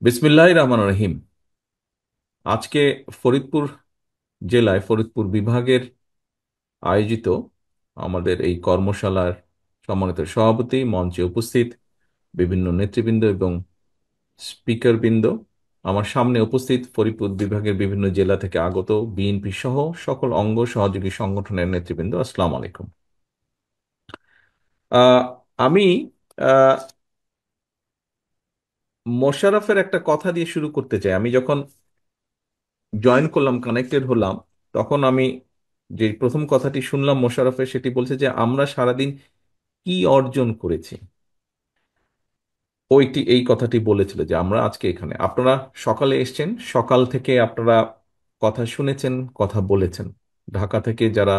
বিসমিল্লাহির রহমানির রহিম। আজকে ফরিদপুর জেলায় ফরিদপুর বিভাগের আয়োজিত আমাদের এই কর্মশালার সম্মানিত সভাপতি, মঞ্চে উপস্থিত বিভিন্ন নেতৃবৃন্দ এবং স্পিকারবৃন্দ, আমার সামনে উপস্থিত ফরিদপুর বিভাগের বিভিন্ন জেলা থেকে আগত বিএনপি সহ সকল অঙ্গ সহযোগী সংগঠনের নেতৃবৃন্দ, আসসালামু আলাইকুম। আহ, আমি আহ, মোশাররফের একটা কথা দিয়ে শুরু করতে চাই। আমি যখন জয়েন করলাম, কানেক্টেড হলাম, তখন আমি যে প্রথম কথাটি শুনলাম মোশাররফের, সেটি বলছে যে আমরা সারাদিন কি অর্জন করেছি। ওইটি এই কথাটি বলেছিল যে আমরা আজকে এখানে, আপনারা সকালে এসেছেন, সকাল থেকে আপনারা কথা শুনেছেন, কথা বলেছেন। ঢাকা থেকে যারা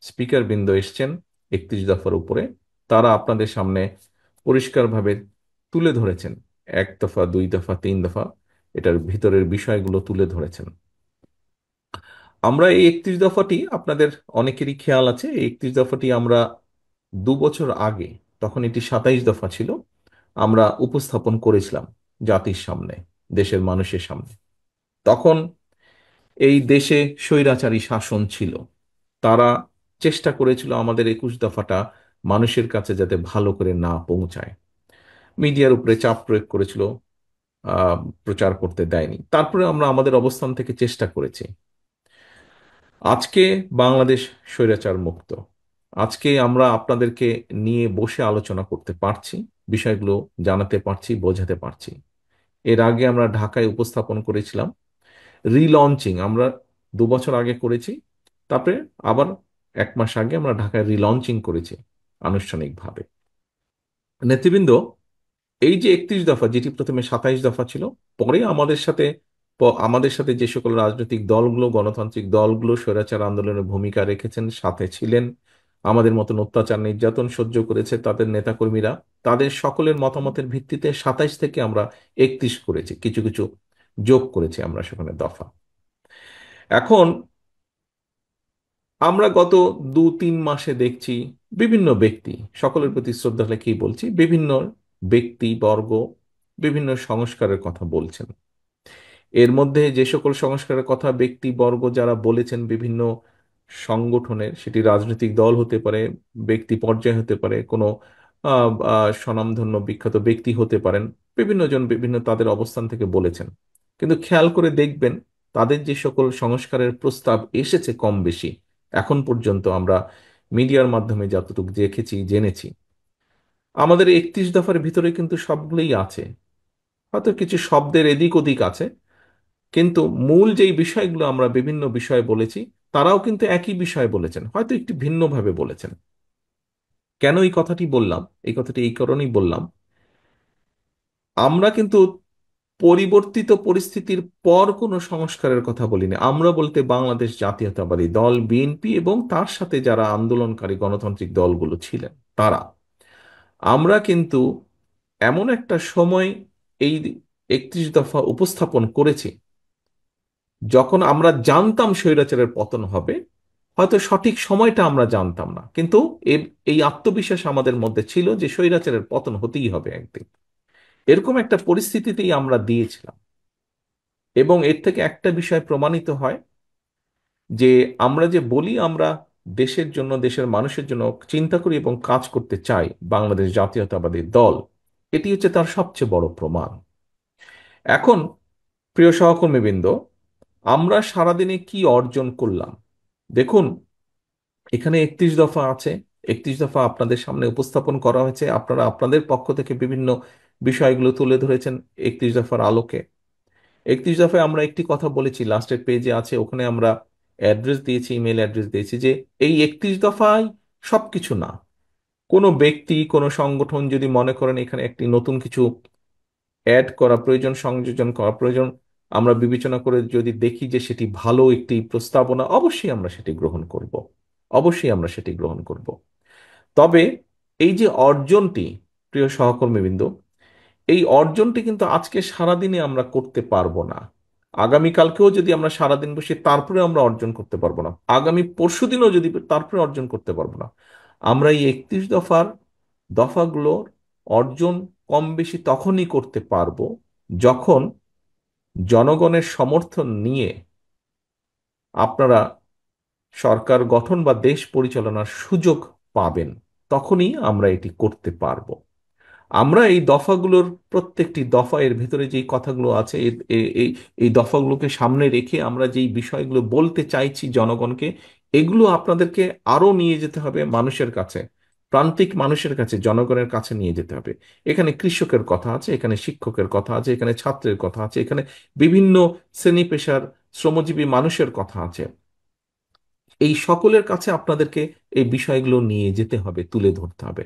স্পিকার বৃন্দ এসছেন 31 দফার উপরে, তারা আপনাদের সামনে পরিষ্কারভাবে তুলে ধরেছেন, 1 দফা, 2 দফা, 3 দফা, এটার ভিতরের বিষয়গুলো তুলে ধরেছেন। আমরা এই 31 দফাটি, আপনাদের অনেকেরই খেয়াল আছে, এই 31 দফাটি আমরা 2 বছর আগে, তখন এটি 27 দফা ছিল, আমরা উপস্থাপন করেছিলাম জাতির সামনে, দেশের মানুষের সামনে। তখন এই দেশে স্বৈরাচারী শাসন ছিল, তারা চেষ্টা করেছিল আমাদের 21 দফাটা মানুষের কাছে যাতে ভালো করে না পৌঁছায়, মিডিয়ার উপরে চাপ প্রয়োগ করেছিল, আহ প্রচার করতে দেয়নি। তারপরে আমরা আমাদের অবস্থান থেকে চেষ্টা করেছি। আজকে বাংলাদেশ স্বৈরাচার মুক্ত। আজকে আমরা আপনাদেরকে নিয়ে বসে আলোচনা করতে পারছি, বিষয়গুলো জানাতে পারছি, বোঝাতে পারছি। এর আগে আমরা ঢাকায় উপস্থাপন করেছিলাম রিলঞ্চিং, আমরা 2 বছর আগে করেছি। তারপরে আবার 1 মাস আগে আমরা ঢাকায় রিলঞ্চিং করেছি আনুষ্ঠানিকভাবে। নেতৃবৃন্দ, এই যে 31 দফা, যেটি প্রথমে 27 দফা ছিল, পরে আমাদের সাথে যে সকল রাজনৈতিক দলগুলো, গণতান্ত্রিক দলগুলো স্বৈরাচার আন্দোলনের ভূমিকা রেখেছেন, সাথে ছিলেন, আমাদের মতন অত্যাচার নির্যাতন সহ্য করেছে তাদের নেতাকর্মীরা, তাদের সকলের মতামতের ভিত্তিতে 27 থেকে আমরা 31 করেছি, কিছু কিছু যোগ করেছি আমরা সেখানে দফা। এখন আমরা গত 2-3 মাসে দেখছি বিভিন্ন ব্যক্তি, সকলের প্রতি শ্রদ্ধা রেখেই বলছি, বিভিন্ন ব্যক্তি বর্গ বিভিন্ন সংস্কারের কথা বলছেন। এর মধ্যে যে সকল সংস্কারের কথা ব্যক্তিবর্গ যারা বলেছেন, বিভিন্ন সংগঠনের, সেটি রাজনৈতিক দল হতে পারে, ব্যক্তি পর্যায়ে হতে পারে, কোনো স্বনামধন্য বিখ্যাত ব্যক্তি হতে পারেন, বিভিন্ন জন বিভিন্ন তাদের অবস্থান থেকে বলেছেন। কিন্তু খেয়াল করে দেখবেন, তাদের যে সকল সংস্কারের প্রস্তাব এসেছে কম বেশি, এখন পর্যন্ত আমরা মিডিয়ার মাধ্যমে যতটুকু দেখেছি, জেনেছি, আমাদের 31 দফার ভিতরে কিন্তু সবগুলোই আছে। হয়তো কিছু শব্দের এদিক ওদিক আছে, কিন্তু মূল যেই বিষয়গুলো আমরা বিভিন্ন বিষয়ে বলেছি, তারাও কিন্তু একই বিষয়ে বলেছেন, হয়তো একটু ভিন্নভাবে বলেছেন। কেন এই কথাটি বললাম? এই কথাটি এই কারণেই বললাম, আমরা কিন্তু পরিবর্তিত পরিস্থিতির পর কোনো সংস্কারের কথা বলিনি। আমরা বলতে বাংলাদেশ জাতীয়তাবাদী দল বিএনপি এবং তার সাথে যারা আন্দোলনকারী গণতান্ত্রিক দলগুলো ছিলেন, তারা, আমরা কিন্তু এমন একটা সময় এই 31 দফা উপস্থাপন করেছি যখন আমরা জানতাম স্বৈরাচারের পতন হবে। হয়তো সঠিক সময়টা আমরা জানতাম না, কিন্তু এই আত্মবিশ্বাস আমাদের মধ্যে ছিল যে স্বৈরাচারের পতন হতেই হবে একদিন। এরকম একটা পরিস্থিতিতেই আমরা দিয়েছিলাম। এবং এর থেকে একটা বিষয় প্রমাণিত হয় যে আমরা যে বলি আমরা দেশের জন্য, দেশের মানুষের জন্য চিন্তা করি এবং কাজ করতে চাই, বাংলাদেশ জাতীয়তাবাদী দল, এটি হচ্ছে তার সবচেয়ে বড় প্রমাণ। এখন প্রিয় সহকর্মীবৃন্দ, আমরা সারাদিনে কি অর্জন করলাম দেখুন। এখানে 31 দফা আছে, 31 দফা আপনাদের সামনে উপস্থাপন করা হয়েছে, আপনারা আপনাদের পক্ষ থেকে বিভিন্ন বিষয়গুলো তুলে ধরেছেন 31 দফার আলোকে। 31 দফায় আমরা একটি কথা বলেছি, লাস্টের পেজে আছে, ওখানে আমরা অ্যাড্রেস দিয়েছি, ইমেল অ্যাড্রেস দিয়েছি, যে এই 31 দফায় সবকিছু না। কোনো ব্যক্তি, কোনো সংগঠন যদি মনে করেন এখানে একটি নতুন কিছু অ্যাড করা প্রয়োজন, সংযোজন করা প্রয়োজন, আমরা বিবেচনা করে যদি দেখি যে সেটি ভালো একটি প্রস্তাবনা, অবশ্যই আমরা সেটি গ্রহণ করব। অবশ্যই আমরা সেটি গ্রহণ করব। তবে এই যে অর্জনটি, প্রিয় সহকর্মীবৃন্দ, এই অর্জনটি কিন্তু আজকে সারাদিনে আমরা করতে পারবো না। আগামীকালকেও যদি আমরা সারাদিন বসে, তারপরে আমরা অর্জন করতে পারবো না। আগামী পরশুদিনও যদি, তারপরে অর্জন করতে পারবো না। আমরা এই 31 দফার দফাগুলোর অর্জন কম বেশি তখনই করতে পারবো যখন জনগণের সমর্থন নিয়ে আপনারা সরকার গঠন বা দেশ পরিচালনার সুযোগ পাবেন, তখনই আমরা এটি করতে পারবো। আমরা এই দফাগুলোর প্রত্যেকটি দফা, এর ভেতরে যেই কথাগুলো আছে, এই এই দফাগুলোকে সামনে রেখে আমরা যেই বিষয়গুলো বলতে চাইছি জনগণকে, এগুলো আপনাদেরকে আরো নিয়ে যেতে হবে মানুষের কাছে, প্রান্তিক মানুষের কাছে, জনগণের কাছে নিয়ে যেতে হবে। এখানে কৃষকের কথা আছে, এখানে শিক্ষকের কথা আছে, এখানে ছাত্রের কথা আছে, এখানে বিভিন্ন শ্রেণী পেশার শ্রমজীবী মানুষের কথা আছে। এই সকলের কাছে আপনাদেরকে এই বিষয়গুলো নিয়ে যেতে হবে, তুলে ধরতে হবে।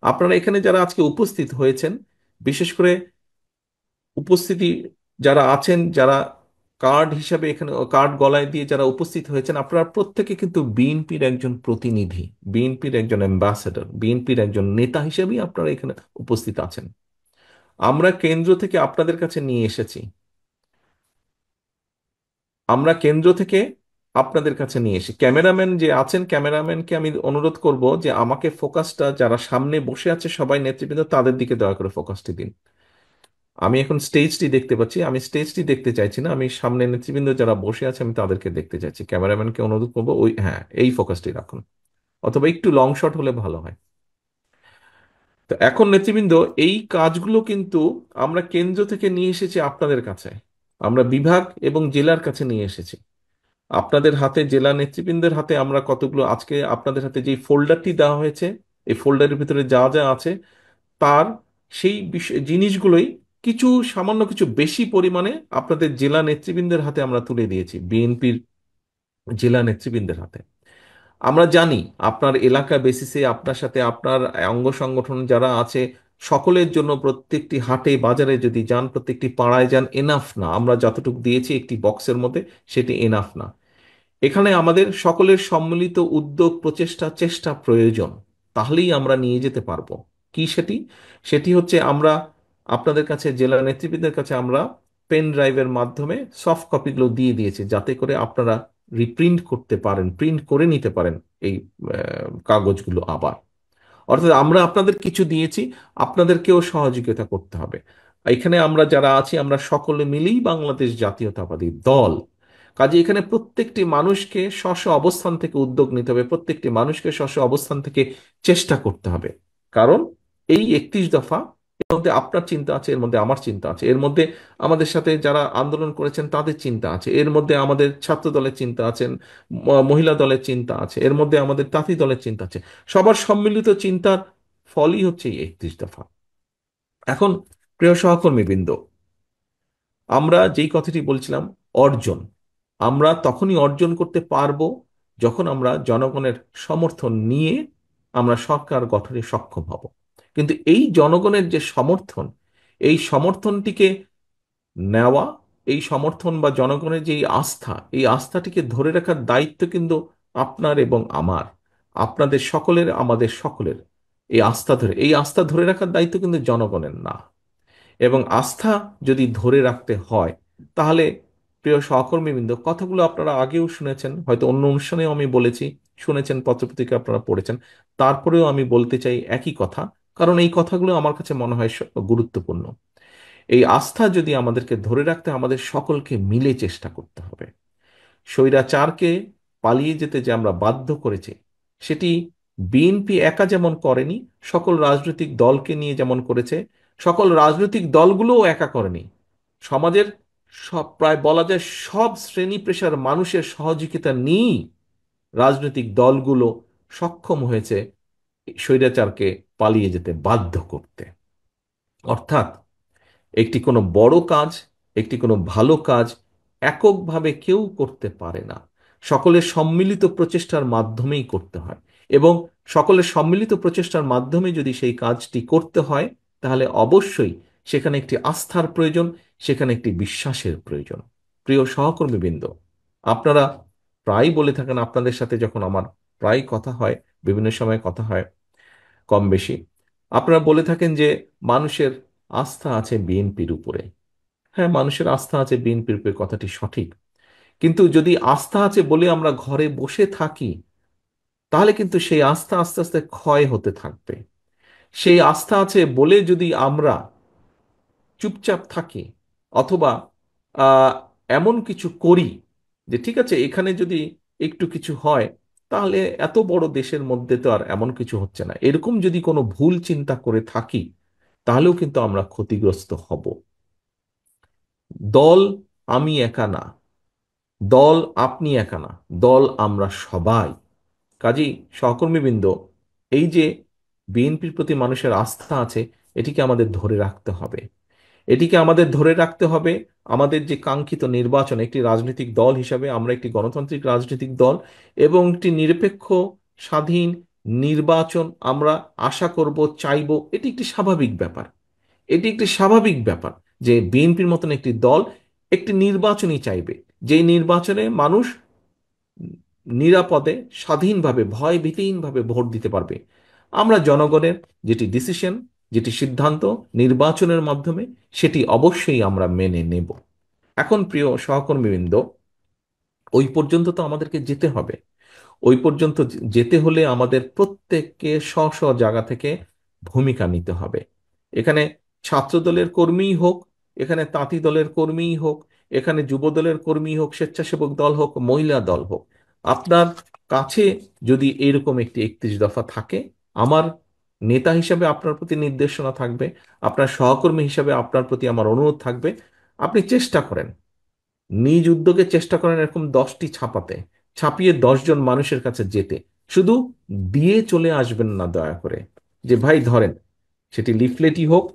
আপনারা এখানে যারা আজকে উপস্থিত হয়েছেন, বিশেষ করে উপস্থিতি যারা আছেন, যারা কার্ড হিসাবে এখানে কার্ড গলায় দিয়ে যারা উপস্থিত হয়েছেন, আপনারা প্রত্যেকে কিন্তু বিএনপির একজন প্রতিনিধি, বিএনপির একজন অ্যাম্বাসেডর, বিএনপির একজন নেতা হিসেবেই আপনারা এখানে উপস্থিত আছেন। আমরা কেন্দ্র থেকে আপনাদের কাছে নিয়ে এসেছি, আমরা কেন্দ্র থেকে আপনাদের কাছে নিয়ে এসে ক্যামেরাম্যান যে আছেন, ক্যামেরাম্যানকে আমি অনুরোধ করব যে আমাকে ফোকাসটা, যারা সামনে বসে আছে সবাই নেতৃবৃন্দ, তাদের দিকে দয়া করে ফোকাসটি দিন। আমি এখন স্টেজটি দেখতে পাচ্ছি, আমি স্টেজটি দেখতে চাইছি না, আমি সামনে নেতৃবৃন্দ যারা বসে আছে আমি তাদেরকে দেখতে চাইছি। ক্যামেরাম্যানকে অনুরোধ করবো ওই, হ্যাঁ, এই ফোকাসটি রাখুন, অথবা একটু লং শট হলে ভালো হয়। তো এখন নেতৃবৃন্দ, এই কাজগুলো কিন্তু আমরা কেন্দ্র থেকে নিয়ে এসেছি আপনাদের কাছে, আমরা বিভাগ এবং জেলার কাছে নিয়ে এসেছি আপনাদের হাতে, জেলা নেতৃবৃন্দের হাতে। আমরা কতগুলো আজকে আপনাদের হাতে যে ফোল্ডারটি দেওয়া হয়েছে, এই ফোল্ডারের ভিতরে যা যা আছে তার সেই বিষয় জিনিসগুলোই কিছু সামান্য কিছু বেশি পরিমাণে আপনাদের জেলা নেতৃবৃন্দের হাতে আমরা তুলে দিয়েছি, বিএনপির জেলা নেতৃবৃন্দের হাতে। আমরা জানি আপনার এলাকা বেসিসে আপনার সাথে আপনার অঙ্গ সংগঠন যারা আছে সকলের জন্য প্রত্যেকটি হাটে বাজারে যদি যান, প্রত্যেকটি পাড়ায় যান, এনাফ না। আমরা যতটুকু দিয়েছি একটি বক্সের মধ্যে, সেটি এনাফ না। এখানে আমাদের সকলের সম্মিলিত উদ্যোগ, প্রচেষ্টা, চেষ্টা প্রয়োজন, তাহলেই আমরা নিয়ে যেতে পারবো। কি সেটি? সেটি হচ্ছে আমরা আপনাদের কাছে, জেলা নেতৃবৃন্দের কাছে আমরা পেন ড্রাইভের মাধ্যমে সফট কপিগুলো দিয়ে দিয়েছি, যাতে করে আপনারা রিপ্রিন্ট করতে পারেন, প্রিন্ট করে নিতে পারেন এই কাগজগুলো আবার। অর্থাৎ আমরা আপনাদের কিছু দিয়েছি, আপনাদেরকেও সহযোগিতা করতে হবে। এখানে আমরা যারা আছি আমরা সকলে মিলেই বাংলাদেশ জাতীয়তাবাদী দল। কাজে এখানে প্রত্যেকটি মানুষকে স্ব স্ব অবস্থান থেকে উদ্যোগ নিতে হবে, প্রত্যেকটি মানুষকে স্ব স্ব অবস্থান থেকে চেষ্টা করতে হবে। কারণ এই 31 দফা, এর মধ্যে আপনার চিন্তা আছে, এর মধ্যে আমার চিন্তা আছে, এর মধ্যে আমাদের সাথে যারা আন্দোলন করেছেন তাদের চিন্তা আছে, এর মধ্যে আমাদের ছাত্র দলের চিন্তা আছেন, মহিলা দলের চিন্তা আছে, এর মধ্যে আমাদের তাঁতি দলের চিন্তা আছে। সবার সম্মিলিত চিন্তার ফলই হচ্ছে এই 31 দফা। এখন প্রিয় সহকর্মীবৃন্দ, আমরা যেই কথাটি বলছিলাম, অর্জন, আমরা তখনই অর্জন করতে পারবো যখন আমরা জনগণের সমর্থন নিয়ে আমরা সরকার গঠনে সক্ষম হব। কিন্তু এই জনগণের যে সমর্থন, এই সমর্থনটিকে নেওয়া, এই সমর্থন বা জনগণের যে এই আস্থা, এই আস্থাটিকে ধরে রাখার দায়িত্ব কিন্তু আপনার এবং আমার, আপনাদের সকলের, আমাদের সকলের। এই আস্থা ধরে রাখার দায়িত্ব কিন্তু জনগণের না। এবং আস্থা যদি ধরে রাখতে হয়, তাহলে প্রিয় সহকর্মীবৃন্দ, কথাগুলো আপনারা আগেও শুনেছেন, হয়তো অন্য অনুষ্ঠানেও আমি বলেছি, শুনেছেন, পত্রপত্রিকা আপনারা পড়েছেন, তারপরেও আমি বলতে চাই একই কথা, কারণ এই কথাগুলো আমার কাছে মনে হয় গুরুত্বপূর্ণ। এই আস্থা যদি আমাদেরকে ধরে রাখতে, আমাদের সকলকে মিলে চেষ্টা করতে হবে। স্বৈরাচারকে পালিয়ে যেতে যে আমরা বাধ্য করেছি, সেটি বিএনপি একা যেমন করেনি, সকল রাজনৈতিক দলকে নিয়ে যেমন করেছে, সকল রাজনৈতিক দলগুলোও একা করেনি। সমাজের সব, প্রায় বলা যায় সব শ্রেণী পেশার মানুষের সহযোগিতা নিয়েই রাজনৈতিক দলগুলো সক্ষম হয়েছে স্বৈরাচারকে পালিয়ে যেতে বাধ্য করতে। অর্থাৎ একটি কোনো বড় কাজ, একটি কোনো ভালো কাজ এককভাবে কেউ করতে পারে না, সকলের সম্মিলিত প্রচেষ্টার মাধ্যমেই করতে হয়। এবং সকলের সম্মিলিত প্রচেষ্টার মাধ্যমে যদি সেই কাজটি করতে হয়, তাহলে অবশ্যই সেখানে একটি আস্থার প্রয়োজন, সেখানে একটি বিশ্বাসের প্রয়োজন। প্রিয় সহকর্মীবৃন্দ, আপনারা প্রায় বলে থাকেন, আপনাদের সাথে যখন আমার প্রায় কথা হয়, বিভিন্ন সময় কথা হয় কম বেশি, আপনারা বলে থাকেন যে মানুষের আস্থা আছে বিএনপির উপরে। হ্যাঁ, মানুষের আস্থা আছে বিএনপির উপরে, কথাটি সঠিক। কিন্তু যদি আস্থা আছে বলে আমরা ঘরে বসে থাকি, তাহলে কিন্তু সেই আস্থা আস্তে আস্তে ক্ষয় হতে থাকবে। সেই আস্থা আছে বলে যদি আমরা চুপচাপ থাকি, অথবা আহ, এমন কিছু করি যে ঠিক আছে এখানে যদি একটু কিছু হয় তাহলে এত বড় দেশের মধ্যে তো আর এমন কিছু হচ্ছে না, এরকম যদি কোনো ভুল চিন্তা করে থাকি তাহলেও কিন্তু আমরা ক্ষতিগ্রস্ত হব। দল আমি একা না, দল আপনি একা না, দল আমরা সবাই। কাজেই সহকর্মীবৃন্দ, এই যে বিএনপির প্রতি মানুষের আস্থা আছে, এটিকে আমাদের ধরে রাখতে হবে। এটিকে আমাদের ধরে রাখতে হবে। আমাদের যে কাঙ্ক্ষিত নির্বাচন, একটি রাজনৈতিক দল হিসাবে আমরা একটি গণতান্ত্রিক রাজনৈতিক দল এবং একটি নিরপেক্ষ স্বাধীন নির্বাচন আমরা আশা করব, চাইব। এটি একটি স্বাভাবিক ব্যাপার। এটি একটি স্বাভাবিক ব্যাপার যে বিএনপির মতন একটি দল একটি নির্বাচনই চাইবে, যেই নির্বাচনে মানুষ নিরাপদে স্বাধীনভাবে ভয় ভীতিহীনভাবে ভোট দিতে পারবে। আমরা জনগণের যেটি ডিসিশন, যেটি সিদ্ধান্ত নির্বাচনের মাধ্যমে, সেটি অবশ্যই আমরা মেনে নেব। এখন প্রিয় সহকর্মীবৃন্দ, ওই পর্যন্ত তো আমাদেরকে যেতে হবে। ওই পর্যন্ত যেতে হলে আমাদের প্রত্যেককে স্ব স্ব জায়গা থেকে ভূমিকা নিতে হবে। এখানে ছাত্র দলের কর্মীই হোক, এখানে তাঁতি দলের কর্মীই হোক, এখানে যুব দলের কর্মী হোক, স্বেচ্ছাসেবক দল হোক, মহিলা দল হোক, আপনার কাছে যদি এরকম একটি 31 দফা থাকে, আমার নেতা হিসাবে আপনার প্রতি নির্দেশনা থাকবে, আপনার সহকর্মী হিসাবে আপনার প্রতি আমার অনুরোধ থাকবে, আপনি চেষ্টা করেন, নিজ উদ্যোগে চেষ্টা করেন এরকম 10টি ছাপাতে, ছাপিয়ে 10 জন মানুষের কাছে যেতে। শুধু দিয়ে চলে আসবেন না দয়া করে, যে ভাই ধরেন, সেটি লিফলেটই হোক,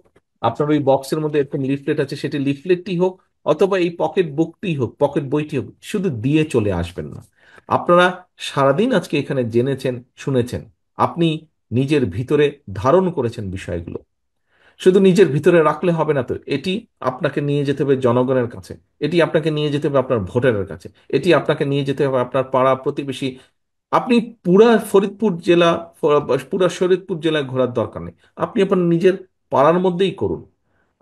আপনার ওই বক্সের মধ্যে এরকম লিফলেট আছে, সেটি লিফলেটই হোক, অথবা এই পকেট বুকটি হোক, পকেট বইটি হোক, শুধু দিয়ে চলে আসবেন না। আপনারা সারাদিন আজকে এখানে জেনেছেন, শুনেছেন, আপনি নিজের ভিতরে ধারণ করেছেন বিষয়গুলো। শুধু নিজের ভিতরে রাখলে হবে না তো, এটি আপনাকে নিয়ে যেতে হবে জনগণের কাছে, এটি আপনাকে নিয়ে যেতে হবে আপনার ভোটারের কাছে, এটি আপনাকে নিয়ে যেতে হবে আপনার পাড়া প্রতিবেশী। আপনি পুরা ফরিদপুর জেলা, পুরা শরীয়তপুর জেলায় ঘোরার দরকার নেই, আপনি আপনার নিজের পাড়ার মধ্যেই করুন।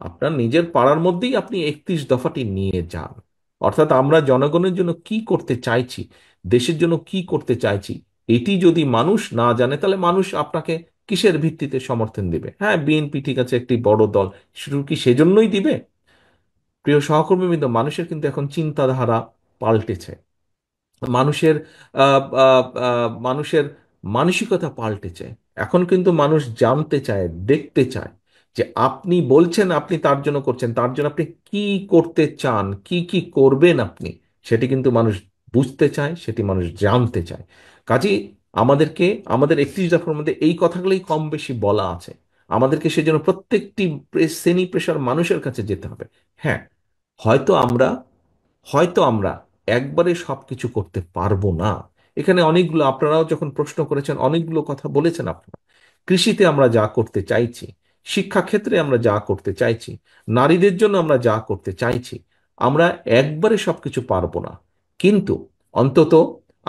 আপনার নিজের পাড়ার মধ্যেই আপনি 31 দফাটি নিয়ে যান। অর্থাৎ আমরা জনগণের জন্য কি করতে চাইছি, দেশের জন্য কি করতে চাইছি, এটি যদি মানুষ না জানে তাহলে মানুষ আপনাকে কিসের ভিত্তিতে সমর্থন দিবে? হ্যাঁ, বিএনপি ঠিক আছে একটি বড় দল, শুধু কি সেজন্যই দিবে? প্রিয় সহকর্মীবৃন্দ, মানুষের কিন্তু এখন চিন্তাধারা পাল্টেছে। মানুষের মানুষের মানসিকতা পাল্টেছে। এখন কিন্তু মানুষ জানতে চায়, দেখতে চায় যে আপনি বলছেন আপনি তার জন্য করছেন, তার জন্য আপনি কি করতে চান, কি কি করবেন আপনি, সেটি কিন্তু মানুষ বুঝতে চায়, সেটি মানুষ জানতে চায়। কাজেই আমাদেরকে, আমাদের 31 দফার মধ্যে এই কথাগুলোই কম বেশি বলা আছে। আমাদেরকে সেজন্য প্রত্যেকটি শ্রেণী পেশার মানুষের কাছে যেতে হবে। হ্যাঁ, হয়তো আমরা হয়তো আমরা একবারে সবকিছু করতে পারবো না। এখানে অনেকগুলো, আপনারাও যখন প্রশ্ন করেছেন অনেকগুলো কথা বলেছেন আপনারা। কৃষিতে আমরা যা করতে চাইছি, শিক্ষাক্ষেত্রে আমরা যা করতে চাইছি, নারীদের জন্য আমরা যা করতে চাইছি, আমরা একবারে সবকিছু পারবো না। কিন্তু অন্তত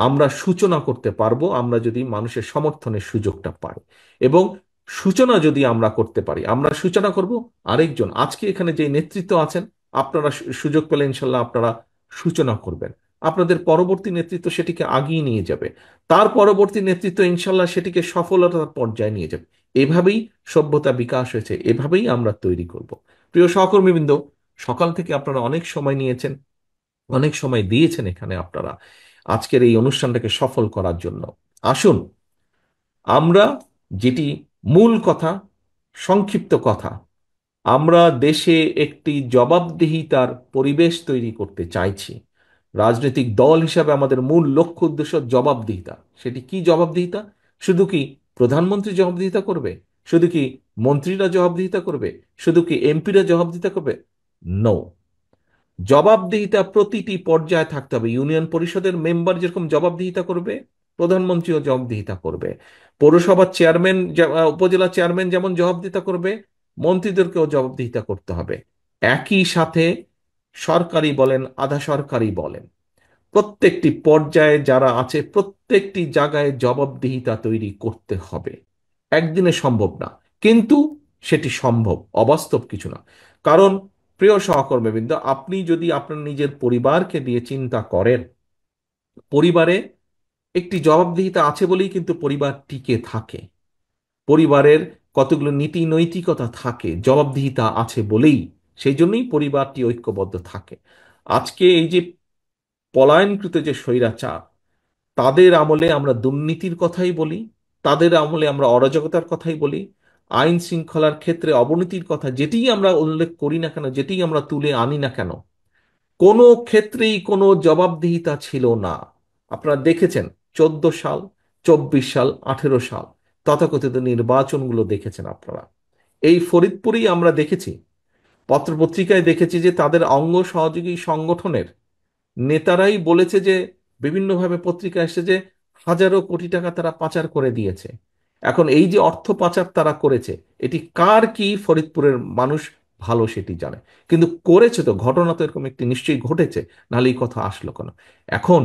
আমরা সূচনা করতে পারবো, আমরা যদি মানুষের সমর্থনের সুযোগটা পাই। এবং সূচনা যদি আমরা করতে পারি, আমরা সূচনা করব। আরেকজন আজকে এখানে যে নেতৃত্ব আছেন, আপনারা সুযোগ পেলে ইনশাল্লাহ আপনারা সূচনা করবেন। আপনাদের পরবর্তী নেতৃত্ব সেটিকে আগিয়ে নিয়ে যাবে, তার পরবর্তী নেতৃত্ব ইনশাল্লাহ সেটিকে সফলতার পর্যায়ে নিয়ে যাবে। এভাবেই সভ্যতা বিকাশ হয়েছে, এভাবেই আমরা তৈরি করব। প্রিয় সহকর্মীবৃন্দ, সকাল থেকে আপনারা অনেক সময় নিয়েছেন, অনেক সময় দিয়েছেন এখানে আপনারা আজকের এই অনুষ্ঠানটাকে সফল করার জন্য। আসুন আমরা যেটি মূল কথা, সংক্ষিপ্ত কথা, আমরা দেশে একটি জবাবদিহিতার পরিবেশ তৈরি করতে চাইছি। রাজনৈতিক দল হিসাবে আমাদের মূল লক্ষ্য উদ্দেশ্য জবাবদিহিতা। সেটি কি জবাবদিহিতা? শুধু কি প্রধানমন্ত্রী জবাবদিহিতা করবে? শুধু কি মন্ত্রীরা জবাবদিহিতা করবে? শুধু কি এমপিরা জবাবদিহিতা করবে? নো। জবাবদিহিতা প্রতিটি পর্যায়ে থাকতে হবে। ইউনিয়ন পরিষদের মেম্বার যেরকম জবাবদিহিতা করবে, প্রধানমন্ত্রীও জবাবদিহিতা করবে। পৌরসভার চেয়ারম্যান, উপজেলা চেয়ারম্যান যেমন জবাবদিহিতা করবে, মন্ত্রীদেরকেও জবাবদিহিতা করতে হবে। একই সাথে সরকারি বলেন, আধা সরকারি বলেন, প্রত্যেকটি পর্যায়ে যারা আছে প্রত্যেকটি জায়গায় জবাবদিহিতা তৈরি করতে হবে। একদিনে সম্ভব না, কিন্তু সেটি সম্ভব, অবাস্তব কিছু না। কারণ প্রিয় সহকর্মীবৃন্দ, আপনি যদি আপনার নিজের পরিবারকে দিয়ে চিন্তা করেন, পরিবারে একটি জবাবদিহিতা আছে বলেই কিন্তু পরিবার টিকে থাকে। পরিবারের কতগুলো নীতি নৈতিকতা থাকে, জবাবদিহিতা আছে বলেই, সেই জন্যই পরিবারটি ঐক্যবদ্ধ থাকে। আজকে এই যে পলায়নকৃত যে স্বৈরাচার, তাদের আমলে আমরা দুর্নীতির কথাই বলি, তাদের আমলে আমরা অরাজকতার কথাই বলি, আইন শৃঙ্খলার ক্ষেত্রে অবনতির কথা যেটিই আমরা উল্লেখ করি না কেন, যেটিই আমরা তুলে আনি না কেন, কোনো ক্ষেত্রেই কোনো জবাবদিহিতা ছিল না। আপনারা দেখেছেন 14 সাল, 24 সাল, 18 সাল, তথাকথিত নির্বাচনগুলো দেখেছেন আপনারা। এই ফরিদপুরেই আমরা দেখেছি, পত্রপত্রিকায় দেখেছি যে তাদের অঙ্গ সহযোগী সংগঠনের নেতারাই বলেছে যে, বিভিন্নভাবে পত্রিকা এসেছে যে হাজারো কোটি টাকা তারা পাচার করে দিয়েছে। এখন এই যে অর্থ পাচার তারা করেছে, এটি কার কি ফরিদপুরের মানুষ ভালো সেটি জানে। কিন্তু করেছে তো, ঘটনা তো এরকম একটি নিশ্চয়ই ঘটেছে, নাহলে এই কথা আসলো কেন? এখন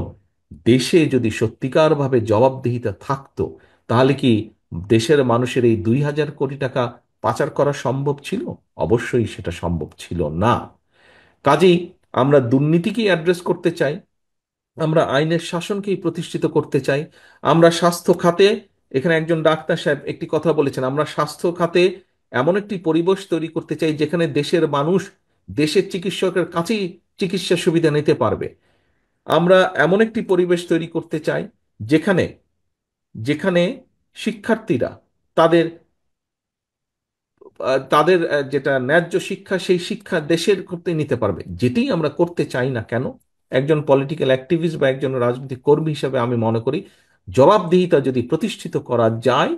দেশে যদি সত্যিকারভাবে জবাবদিহিতা থাকতো, তাহলে কি দেশের মানুষের এই 2,000 কোটি টাকা পাচার করা সম্ভব ছিল? অবশ্যই সেটা সম্ভব ছিল না। কাজেই আমরা দুর্নীতিকেই অ্যাড্রেস করতে চাই, আমরা আইনের শাসনকেই প্রতিষ্ঠিত করতে চাই। আমরা স্বাস্থ্য খাতে, এখানে একজন ডাক্তার সাহেব একটি কথা বলেছেন, আমরা স্বাস্থ্য খাতে এমন একটি পরিবেশ তৈরি করতে চাই যেখানে দেশের মানুষ দেশের চিকিৎসকের কাছেই চিকিৎসা সুবিধা নিতে পারবে। আমরা এমন একটি পরিবেশ তৈরি করতে চাই যেখানে যেখানে শিক্ষার্থীরা তাদের তাদের যেটা ন্যায্য শিক্ষা, সেই শিক্ষা দেশের করতে নিতে পারবে। যেটি আমরা করতে চাই না কেন, একজন পলিটিক্যাল অ্যাক্টিভিস্ট বা একজন রাজনৈতিক কর্মী হিসাবে আমি মনে করি, জবাবদিহিতা যদি প্রতিষ্ঠিত করা যায়,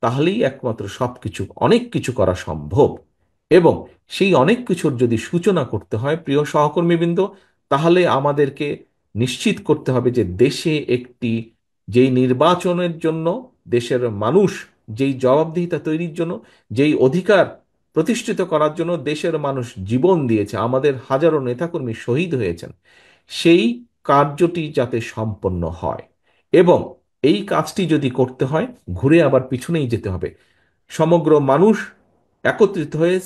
তাহলেই একমাত্র সবকিছু, অনেক কিছু করা সম্ভব। এবং সেই অনেক কিছুর যদি সূচনা করতে হয়, প্রিয় সহকর্মীবৃন্দ, তাহলে আমাদেরকে নিশ্চিত করতে হবে যে দেশে একটি, যেই নির্বাচনের জন্য দেশের মানুষ, যেই জবাবদিহিতা তৈরির জন্য, যেই অধিকার প্রতিষ্ঠিত করার জন্য দেশের মানুষ জীবন দিয়েছে, আমাদের হাজারো নেতাকর্মী শহীদ হয়েছেন, সেই কার্যটি যাতে সম্পন্ন হয়। এবং এই কাজটি যদি করতে হয়, ঘুরে আবার পিছনেই যেতে হবে। সমগ্র মানুষ একত্রিত হয়ে,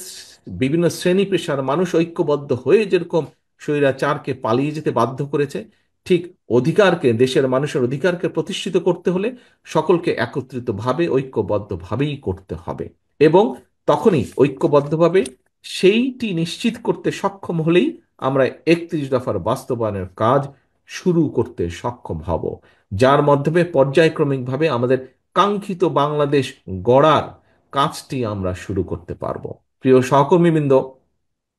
বিভিন্ন শ্রেণী পেশার মানুষ ঐক্যবদ্ধ হয়ে যেরকম স্বৈরাচারকে পালিয়ে যেতে বাধ্য করেছে, ঠিক অধিকারকে, দেশের মানুষের অধিকারকে প্রতিষ্ঠিত করতে হলে সকলকে একত্রিতভাবে ঐক্যবদ্ধভাবেই করতে হবে। এবং তখনই ঐক্যবদ্ধভাবে সেইটি নিশ্চিত করতে সক্ষম হলেই আমরা 31 দফার বাস্তবায়নের কাজ শুরু করতে সক্ষম হব, যার মাধ্যমে পর্যায়ক্রমিকভাবে আমাদের কাঙ্ক্ষিত বাংলাদেশ গড়ার কাজটি আমরা শুরু করতে পারবো। প্রিয় সহকর্মীবৃন্দ,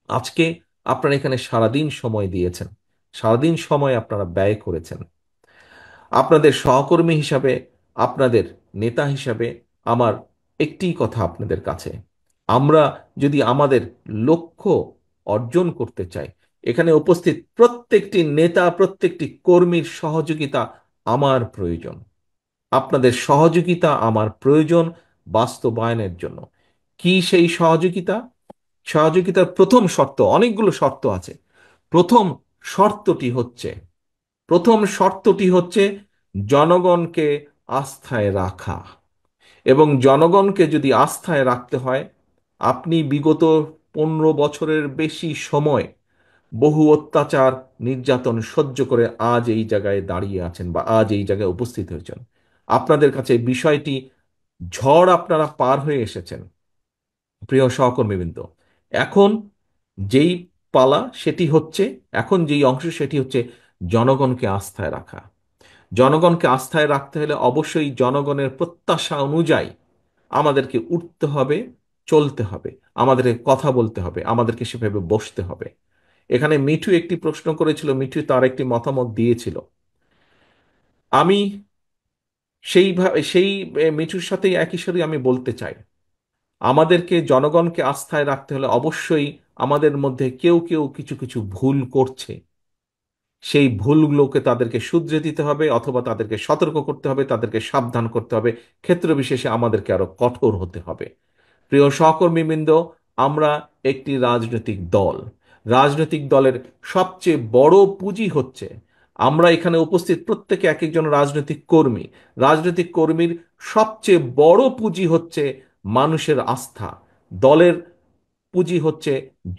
আজকে আপনারা এখানে সারাদিন সময় দিয়েছেন, সারাদিন সময় আপনারা ব্যয় করেছেন। আপনাদের সহকর্মী হিসাবে, আপনাদের নেতা হিসাবে আমার একটি কথা আপনাদের কাছে, আমরা যদি আমাদের লক্ষ্য অর্জন করতে চাই, এখানে উপস্থিত প্রত্যেকটি নেতা, প্রত্যেকটি কর্মীর সহযোগিতা আমার প্রয়োজন। আপনাদের সহযোগিতা আমার প্রয়োজন বাস্তবায়নের জন্য। কি সেই সহযোগিতা? সহযোগিতার প্রথম শর্ত, অনেকগুলো শর্ত আছে। প্রথম শর্তটি হচ্ছে প্রথম শর্তটি হচ্ছে জনগণকে আস্থায় রাখা। এবং জনগণকে যদি আস্থায় রাখতে হয়, আপনি বিগত 15 বছরের বেশি সময় বহু অত্যাচার, নির্যাতন সহ্য করে আজ এই জায়গায় দাঁড়িয়ে আছেন বা আজ এই জায়গায় উপস্থিত হয়েছেন। আপনাদের কাছে বিষয়টি, ঝড় আপনারা পার হয়ে এসেছেন। প্রিয় সহকর্মীবৃন্দ, এখন যেই পালা সেটি হচ্ছে, এখন যেই অংশ সেটি হচ্ছে জনগণকে আস্থায় রাখা। জনগণকে আস্থায় রাখতে হলে অবশ্যই জনগণের প্রত্যাশা অনুযায়ী আমাদেরকে উঠতে হবে, চলতে হবে, আমাদেরকে কথা বলতে হবে, আমাদেরকে সেভাবে বসতে হবে। এখানে মিঠু একটি প্রশ্ন করেছিল, মিঠু তার একটি মতামত দিয়েছিল। আমি সেই মিঠুর সাথেই একই সাথে আমি বলতে চাই, আমাদেরকে জনগণকে আস্থায় রাখতে হলে অবশ্যই আমাদের মধ্যে কেউ কেউ কিছু কিছু ভুল করছে, সেই ভুলগুলোকে তাদেরকে শুধরে দিতে হবে, অথবা তাদেরকে সতর্ক করতে হবে, তাদেরকে সাবধান করতে হবে, ক্ষেত্র বিশেষে আমাদেরকে আরো কঠোর হতে হবে। প্রিয় সহকর্মীবৃন্দ, আমরা একটি রাজনৈতিক দল। রাজনৈতিক দলের সবচেয়ে বড় পুঁজি হচ্ছে, আমরা এখানে উপস্থিত প্রত্যেকে এক একজন রাজনৈতিক কর্মী। রাজনৈতিক কর্মীর সবচেয়ে বড় পুঁজি হচ্ছে মানুষের আস্থা। দলের পুঁজি হচ্ছে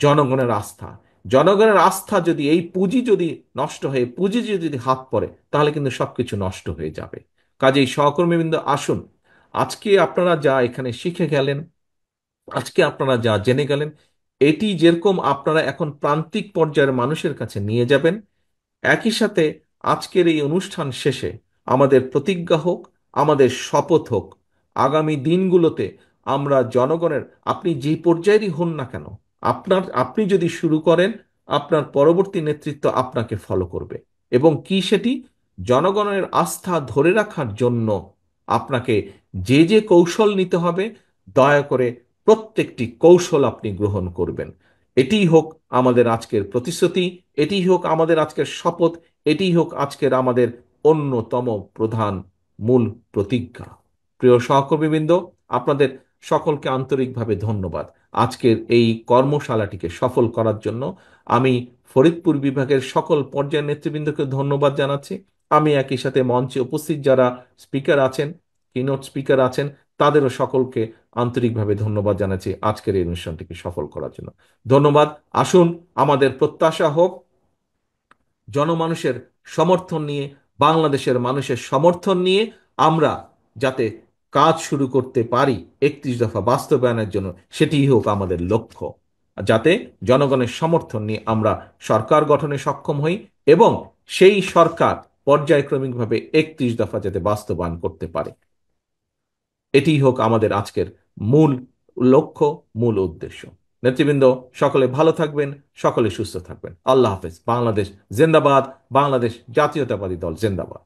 জনগণের আস্থা। জনগণের আস্থা যদি, এই পুঁজি যদি নষ্ট হয়ে, পুঁজি যদি হাত পড়ে, তাহলে কিন্তু সবকিছু নষ্ট হয়ে যাবে। কাজেই সহকর্মীবৃন্দ, আসুন, আজকে আপনারা যা এখানে শিখে গেলেন, আজকে আপনারা যা জেনে গেলেন, এটি যেরকম আপনারা এখন প্রান্তিক পর্যায়ের মানুষের কাছে নিয়ে যাবেন, একই সাথে আজকের এই অনুষ্ঠান শেষে আমাদের প্রতিজ্ঞা হোক, আমাদের শপথ হোক, আগামী দিনগুলোতে আমরা জনগণের, আপনি যে পর্যায়েরই হন না কেন, আপনি যদি শুরু করেন, আপনার পরবর্তী নেতৃত্ব আপনাকে ফলো করবে। এবং কি সেটি? জনগণের আস্থা ধরে রাখার জন্য আপনাকে যে যে কৌশল নিতে হবে, দয়া করে প্রত্যেকটি কৌশল আপনি গ্রহণ করবেন। এটিই হোক আমাদের আজকের প্রতিশ্রুতি, এটিই হোক আমাদের আজকের শপথ, এটিই হোক আজকের আমাদের অন্যতম প্রধান মূল প্রতিজ্ঞা। প্রিয় সহকর্মীবৃন্দ, আপনাদের সকলকে আন্তরিকভাবে ধন্যবাদ আজকের এই কর্মশালাটিকে সফল করার জন্য। আমি ফরিদপুর বিভাগের সকল পর্যায়ের নেতৃবৃন্দকে ধন্যবাদ জানাচ্ছি। আমি একই সাথে মঞ্চে উপস্থিত যারা স্পিকার আছেন, কিনোট স্পিকার আছেন, তাদেরও সকলকে আন্তরিকভাবে ধন্যবাদ জানাচ্ছি আজকের এই অনুষ্ঠানটিকে সফল করার জন্য। ধন্যবাদ। আসুন, আমাদের প্রত্যাশা হোক জনমানুষের সমর্থন নিয়ে, বাংলাদেশের মানুষের সমর্থন নিয়ে আমরা যাতে কাজ শুরু করতে পারি 31 দফা বাস্তবায়নের জন্য, সেটিই হোক আমাদের লক্ষ্য। যাতে জনগণের সমর্থন নিয়ে আমরা সরকার গঠনে সক্ষম হই এবং সেই সরকার পর্যায়ক্রমিকভাবে 31 দফা যাতে বাস্তবায়ন করতে পারে, এটিই হোক আমাদের আজকের মূল লক্ষ্য, মূল উদ্দেশ্য। নেতৃবৃন্দ, সকলে ভালো থাকবেন, সকলে সুস্থ থাকবেন। আল্লাহ হাফেজ। বাংলাদেশ জিন্দাবাদ। বাংলাদেশ জাতীয়তাবাদী দল জিন্দাবাদ।